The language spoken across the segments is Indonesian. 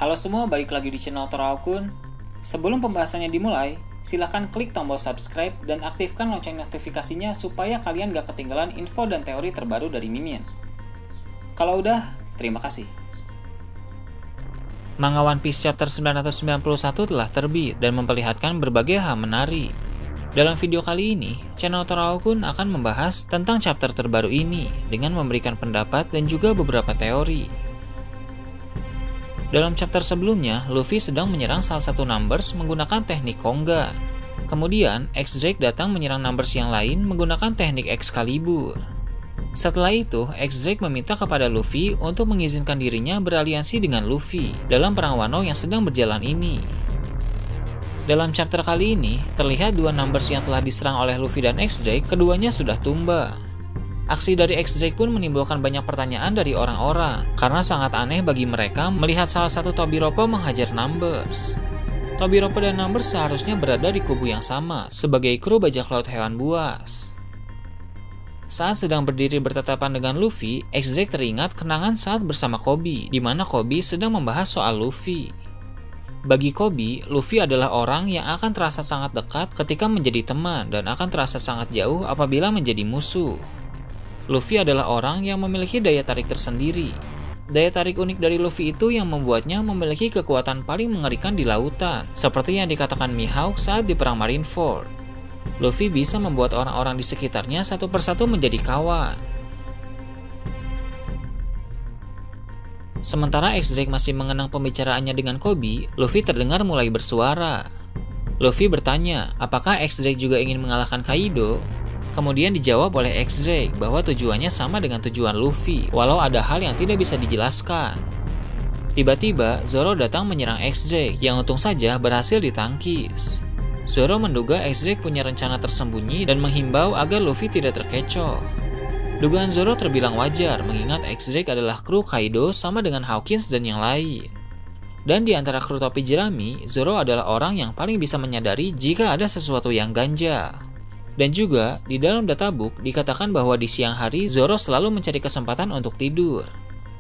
Halo semua, balik lagi di channel Toraokun. Sebelum pembahasannya dimulai, silahkan klik tombol subscribe dan aktifkan lonceng notifikasinya supaya kalian gak ketinggalan info dan teori terbaru dari Mimin. Kalau udah, terima kasih. Manga One Piece Chapter 991 telah terbit dan memperlihatkan berbagai hal menarik. Dalam video kali ini, channel Toraokun akan membahas tentang chapter terbaru ini dengan memberikan pendapat dan juga beberapa teori. Dalam chapter sebelumnya, Luffy sedang menyerang salah satu Numbers menggunakan teknik Konga. Kemudian, X-Drake datang menyerang Numbers yang lain menggunakan teknik Excalibur. Setelah itu, X-Drake meminta kepada Luffy untuk mengizinkan dirinya beraliansi dengan Luffy dalam perang Wano yang sedang berjalan ini. Dalam chapter kali ini, terlihat dua Numbers yang telah diserang oleh Luffy dan X-Drake, keduanya sudah tumbang. Aksi dari X-Drake pun menimbulkan banyak pertanyaan dari orang-orang, karena sangat aneh bagi mereka melihat salah satu Tobiropo menghajar Numbers. Tobiropo dan Numbers seharusnya berada di kubu yang sama, sebagai kru bajak laut hewan buas. Saat sedang berdiri bertatapan dengan Luffy, X-Drake teringat kenangan saat bersama Koby, di mana Koby sedang membahas soal Luffy. Bagi Koby, Luffy adalah orang yang akan terasa sangat dekat ketika menjadi teman dan akan terasa sangat jauh apabila menjadi musuh. Luffy adalah orang yang memiliki daya tarik tersendiri. Daya tarik unik dari Luffy itu yang membuatnya memiliki kekuatan paling mengerikan di lautan, seperti yang dikatakan Mihawk saat di perang Marineford. Luffy bisa membuat orang-orang di sekitarnya satu persatu menjadi kawan. Sementara X-Drake masih mengenang pembicaraannya dengan Koby, Luffy terdengar mulai bersuara. Luffy bertanya, apakah X-Drake juga ingin mengalahkan Kaido? Kemudian dijawab oleh X-Drake bahwa tujuannya sama dengan tujuan Luffy, walau ada hal yang tidak bisa dijelaskan. Tiba-tiba, Zoro datang menyerang X-Drake, yang untung saja berhasil ditangkis. Zoro menduga X-Drake punya rencana tersembunyi dan menghimbau agar Luffy tidak terkecoh. Dugaan Zoro terbilang wajar, mengingat X-Drake adalah kru Kaido sama dengan Hawkins dan yang lain. Dan di antara kru topi jerami, Zoro adalah orang yang paling bisa menyadari jika ada sesuatu yang ganjal. Dan juga, di dalam databook dikatakan bahwa di siang hari Zoro selalu mencari kesempatan untuk tidur.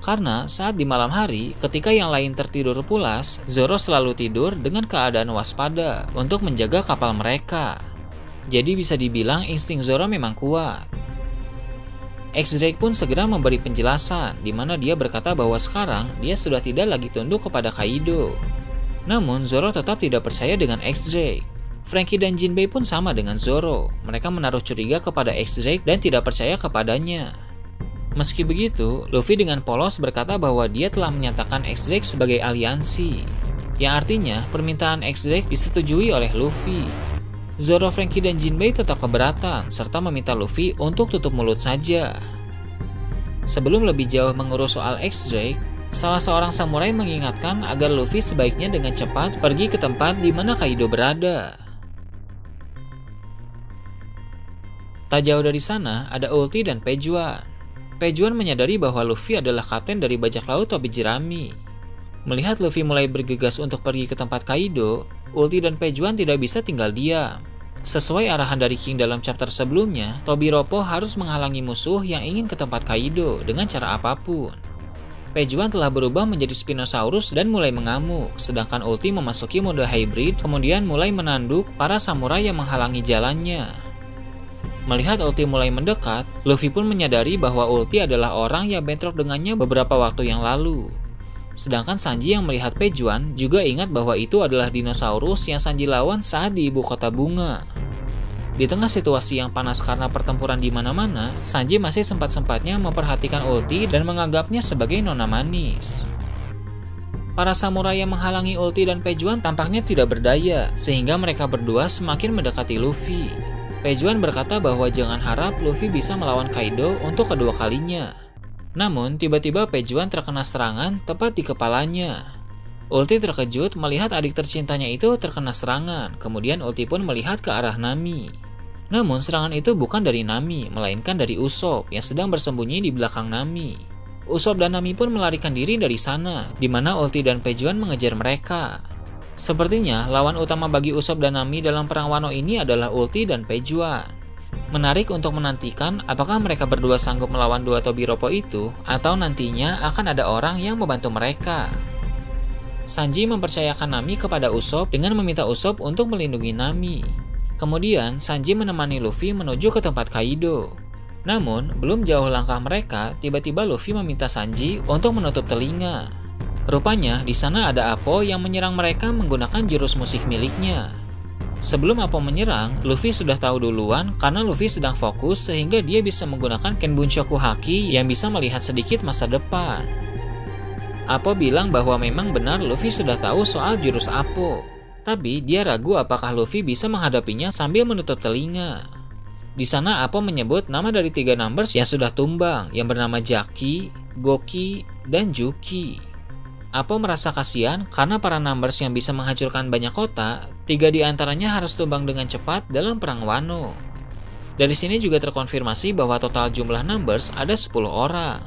Karena saat di malam hari, ketika yang lain tertidur pulas, Zoro selalu tidur dengan keadaan waspada untuk menjaga kapal mereka. Jadi bisa dibilang insting Zoro memang kuat. X-Drake pun segera memberi penjelasan, di mana dia berkata bahwa sekarang dia sudah tidak lagi tunduk kepada Kaido. Namun Zoro tetap tidak percaya dengan X-Drake. Franky dan Jinbei pun sama dengan Zoro. Mereka menaruh curiga kepada X-Drake dan tidak percaya kepadanya. Meski begitu, Luffy dengan polos berkata bahwa dia telah menyatakan X-Drake sebagai aliansi, yang artinya permintaan X-Drake disetujui oleh Luffy. Zoro, Franky, dan Jinbei tetap keberatan, serta meminta Luffy untuk tutup mulut saja. Sebelum lebih jauh mengurus soal X-Drake, salah seorang samurai mengingatkan agar Luffy sebaiknya dengan cepat pergi ke tempat di mana Kaido berada. Tak jauh dari sana, ada Ulti dan Pejuan. Pejuan menyadari bahwa Luffy adalah kapten dari bajak laut topi jerami. Melihat Luffy mulai bergegas untuk pergi ke tempat Kaido, Ulti dan Pejuan tidak bisa tinggal diam. Sesuai arahan dari King dalam chapter sebelumnya, Tobiropo harus menghalangi musuh yang ingin ke tempat Kaido dengan cara apapun. Pejuan telah berubah menjadi Spinosaurus dan mulai mengamuk, sedangkan Ulti memasuki mode hybrid kemudian mulai menanduk para samurai yang menghalangi jalannya. Melihat Ulti mulai mendekat, Luffy pun menyadari bahwa Ulti adalah orang yang bentrok dengannya beberapa waktu yang lalu. Sedangkan Sanji yang melihat Pejuan juga ingat bahwa itu adalah dinosaurus yang Sanji lawan saat di ibu kota bunga. Di tengah situasi yang panas karena pertempuran di mana-mana, Sanji masih sempat-sempatnya memperhatikan Ulti dan menganggapnya sebagai nona manis. Para samurai yang menghalangi Ulti dan Pejuan tampaknya tidak berdaya, sehingga mereka berdua semakin mendekati Luffy. Pejuan berkata bahwa jangan harap Luffy bisa melawan Kaido untuk kedua kalinya. Namun, tiba-tiba Pejuan terkena serangan tepat di kepalanya. Ulti terkejut melihat adik tercintanya itu terkena serangan, kemudian Ulti pun melihat ke arah Nami. Namun, serangan itu bukan dari Nami, melainkan dari Usopp yang sedang bersembunyi di belakang Nami. Usopp dan Nami pun melarikan diri dari sana, di mana Ulti dan Pejuan mengejar mereka. Sepertinya, lawan utama bagi Usopp dan Nami dalam perang Wano ini adalah Ulti dan Pejuan. Menarik untuk menantikan apakah mereka berdua sanggup melawan dua Tobiropo itu, atau nantinya akan ada orang yang membantu mereka. Sanji mempercayakan Nami kepada Usopp dengan meminta Usopp untuk melindungi Nami. Kemudian, Sanji menemani Luffy menuju ke tempat Kaido. Namun, belum jauh langkah mereka, tiba-tiba Luffy meminta Sanji untuk menutup telinga. Rupanya, di sana ada Appo yang menyerang mereka menggunakan jurus musik miliknya. Sebelum Appo menyerang, Luffy sudah tahu duluan karena Luffy sedang fokus sehingga dia bisa menggunakan Kenbunshoku Haki yang bisa melihat sedikit masa depan. Appo bilang bahwa memang benar Luffy sudah tahu soal jurus Appo, tapi dia ragu apakah Luffy bisa menghadapinya sambil menutup telinga. Di sana Appo menyebut nama dari 3 numbers yang sudah tumbang, yang bernama Jaki, Goki, dan Juki. Appo merasa kasihan karena para numbers yang bisa menghancurkan banyak kota, 3 di antaranya harus tumbang dengan cepat dalam perang Wano. Dari sini juga terkonfirmasi bahwa total jumlah numbers ada 10 orang.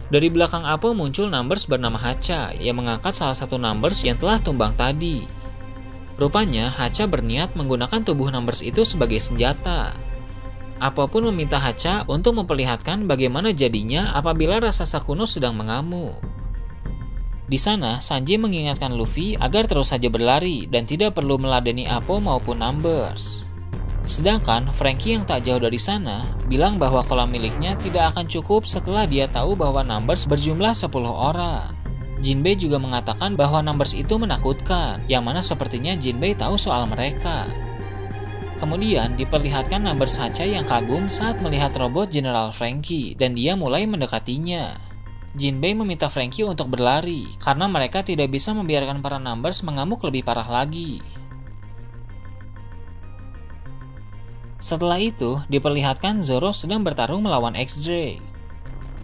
Dari belakang Appo muncul numbers bernama Hacha yang mengangkat salah satu numbers yang telah tumbang tadi. Rupanya Hacha berniat menggunakan tubuh numbers itu sebagai senjata. Appo pun meminta Hacha untuk memperlihatkan bagaimana jadinya apabila raksasa kuno sedang mengamuk. Di sana, Sanji mengingatkan Luffy agar terus saja berlari dan tidak perlu meladeni Appo maupun numbers. Sedangkan Franky yang tak jauh dari sana bilang bahwa kolam miliknya tidak akan cukup setelah dia tahu bahwa numbers berjumlah 10 orang. Jinbei juga mengatakan bahwa numbers itu menakutkan, yang mana sepertinya Jinbei tahu soal mereka. Kemudian diperlihatkan numbers Hacha yang kagum saat melihat robot General Franky dan dia mulai mendekatinya. Jinbei meminta Franky untuk berlari karena mereka tidak bisa membiarkan para numbers mengamuk lebih parah lagi. Setelah itu, diperlihatkan Zoro sedang bertarung melawan X-Drake.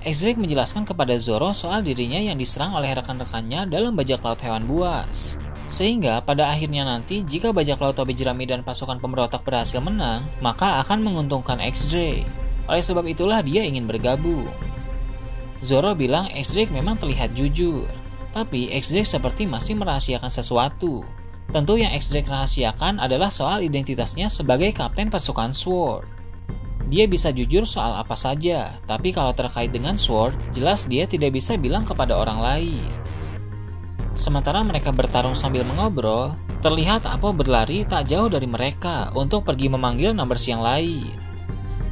X-Drake menjelaskan kepada Zoro soal dirinya yang diserang oleh rekan-rekannya dalam bajak laut hewan buas. Sehingga pada akhirnya nanti jika bajak laut topi jerami dan pasukan pemberontak berhasil menang, maka akan menguntungkan X-Drake. Oleh sebab itulah dia ingin bergabung. Zoro bilang X-Drake memang terlihat jujur, tapi X-Drake seperti masih merahasiakan sesuatu. Tentu yang X-Drake rahasiakan adalah soal identitasnya sebagai kapten pasukan Sword. Dia bisa jujur soal apa saja, tapi kalau terkait dengan Sword, jelas dia tidak bisa bilang kepada orang lain. Sementara mereka bertarung sambil mengobrol, terlihat Appo berlari tak jauh dari mereka untuk pergi memanggil numbers yang lain.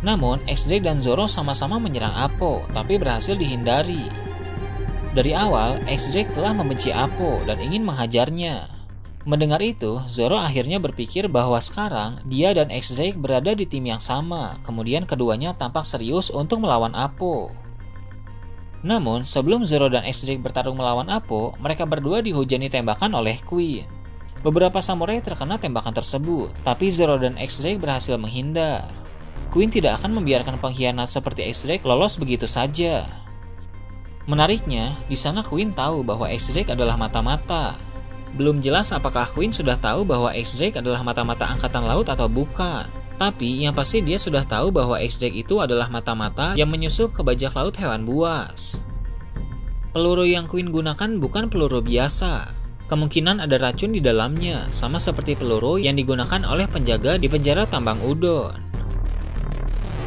Namun, X-Drake dan Zoro sama-sama menyerang Appo, tapi berhasil dihindari. Dari awal, X-Drake telah membenci Appo dan ingin menghajarnya. Mendengar itu, Zoro akhirnya berpikir bahwa sekarang dia dan X-Drake berada di tim yang sama, kemudian keduanya tampak serius untuk melawan Appo. Namun, sebelum Zoro dan X-Drake bertarung melawan Appo, mereka berdua dihujani tembakan oleh Queen. Beberapa samurai terkena tembakan tersebut, tapi Zoro dan X-Drake berhasil menghindar. Queen tidak akan membiarkan pengkhianat seperti X-Drake lolos begitu saja. Menariknya, di sana Queen tahu bahwa X-Drake adalah mata-mata. Belum jelas apakah Queen sudah tahu bahwa X-Drake adalah mata-mata angkatan laut atau bukan. Tapi yang pasti dia sudah tahu bahwa X-Drake itu adalah mata-mata yang menyusup ke bajak laut hewan buas. Peluru yang Queen gunakan bukan peluru biasa. Kemungkinan ada racun di dalamnya, sama seperti peluru yang digunakan oleh penjaga di penjara tambang udon.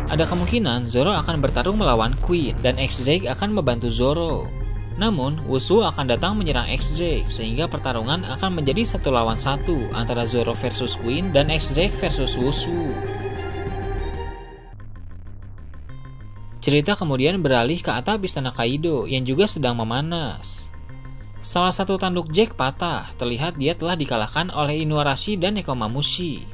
Ada kemungkinan Zoro akan bertarung melawan Queen dan X-Drake akan membantu Zoro. Namun, Wushu akan datang menyerang X-Drake sehingga pertarungan akan menjadi 1 lawan 1 antara Zoro versus Queen dan X-Drake versus Wushu. Cerita kemudian beralih ke atap istana Kaido yang juga sedang memanas. Salah satu tanduk Jack patah, terlihat dia telah dikalahkan oleh Inuarashi dan Nekomamushi.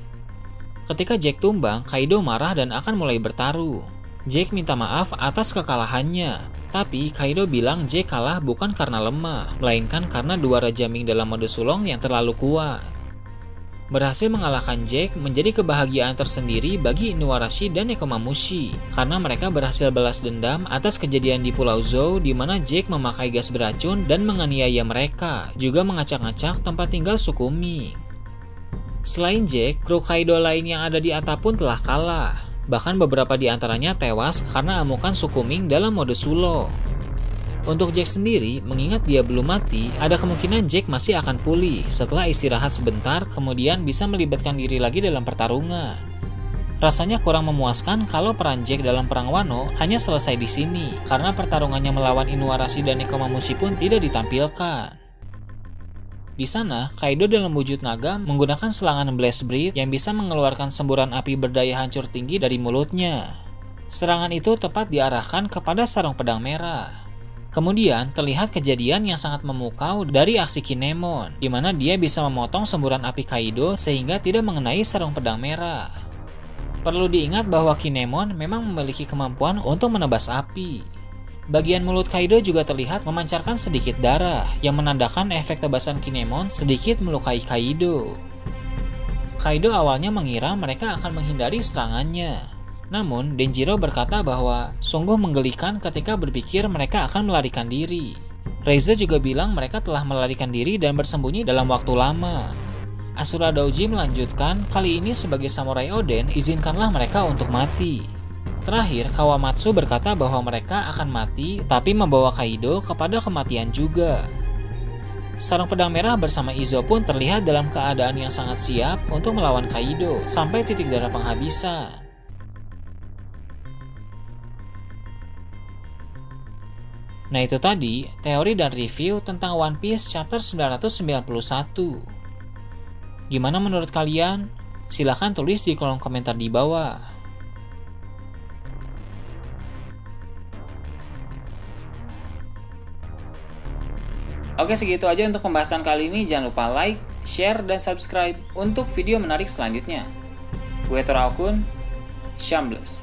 Ketika Jack tumbang, Kaido marah dan akan mulai bertarung. Jack minta maaf atas kekalahannya, tapi Kaido bilang Jack kalah bukan karena lemah, melainkan karena 2 Raja Ming dalam mode sulong yang terlalu kuat. Berhasil mengalahkan Jack menjadi kebahagiaan tersendiri bagi Inuarashi dan Nekomamushi, karena mereka berhasil balas dendam atas kejadian di Pulau Zou di mana Jack memakai gas beracun dan menganiaya mereka, juga mengacak-ngacak tempat tinggal suku Ming. Selain Jack, kru Kaido lain yang ada di atap pun telah kalah. Bahkan beberapa di antaranya tewas karena amukan suku Ming dalam mode sulong. Untuk Jack sendiri, mengingat dia belum mati, ada kemungkinan Jack masih akan pulih setelah istirahat sebentar kemudian bisa melibatkan diri lagi dalam pertarungan. Rasanya kurang memuaskan kalau peran Jack dalam perang Wano hanya selesai di sini, karena pertarungannya melawan Inuarashi dan Nekomamushi pun tidak ditampilkan. Di sana, Kaido dalam wujud naga menggunakan serangan Blast Breath yang bisa mengeluarkan semburan api berdaya hancur tinggi dari mulutnya. Serangan itu tepat diarahkan kepada sarung pedang merah. Kemudian, terlihat kejadian yang sangat memukau dari aksi Kinemon, di mana dia bisa memotong semburan api Kaido sehingga tidak mengenai sarung pedang merah. Perlu diingat bahwa Kinemon memang memiliki kemampuan untuk menebas api. Bagian mulut Kaido juga terlihat memancarkan sedikit darah, yang menandakan efek tebasan Kinemon sedikit melukai Kaido. Kaido awalnya mengira mereka akan menghindari serangannya. Namun, Denjiro berkata bahwa sungguh menggelikan ketika berpikir mereka akan melarikan diri. Reizo juga bilang mereka telah melarikan diri dan bersembunyi dalam waktu lama. Asura Doji melanjutkan, kali ini sebagai samurai Oden, izinkanlah mereka untuk mati. Terakhir, Kawamatsu berkata bahwa mereka akan mati, tapi membawa Kaido kepada kematian juga. Sarung pedang merah bersama Izo pun terlihat dalam keadaan yang sangat siap untuk melawan Kaido, sampai titik darah penghabisan. Nah itu tadi, teori dan review tentang One Piece chapter 991. Gimana menurut kalian? Silahkan tulis di kolom komentar di bawah. Oke, segitu aja untuk pembahasan kali ini. Jangan lupa like, share, dan subscribe untuk video menarik selanjutnya. Gue Torakun, Shambles.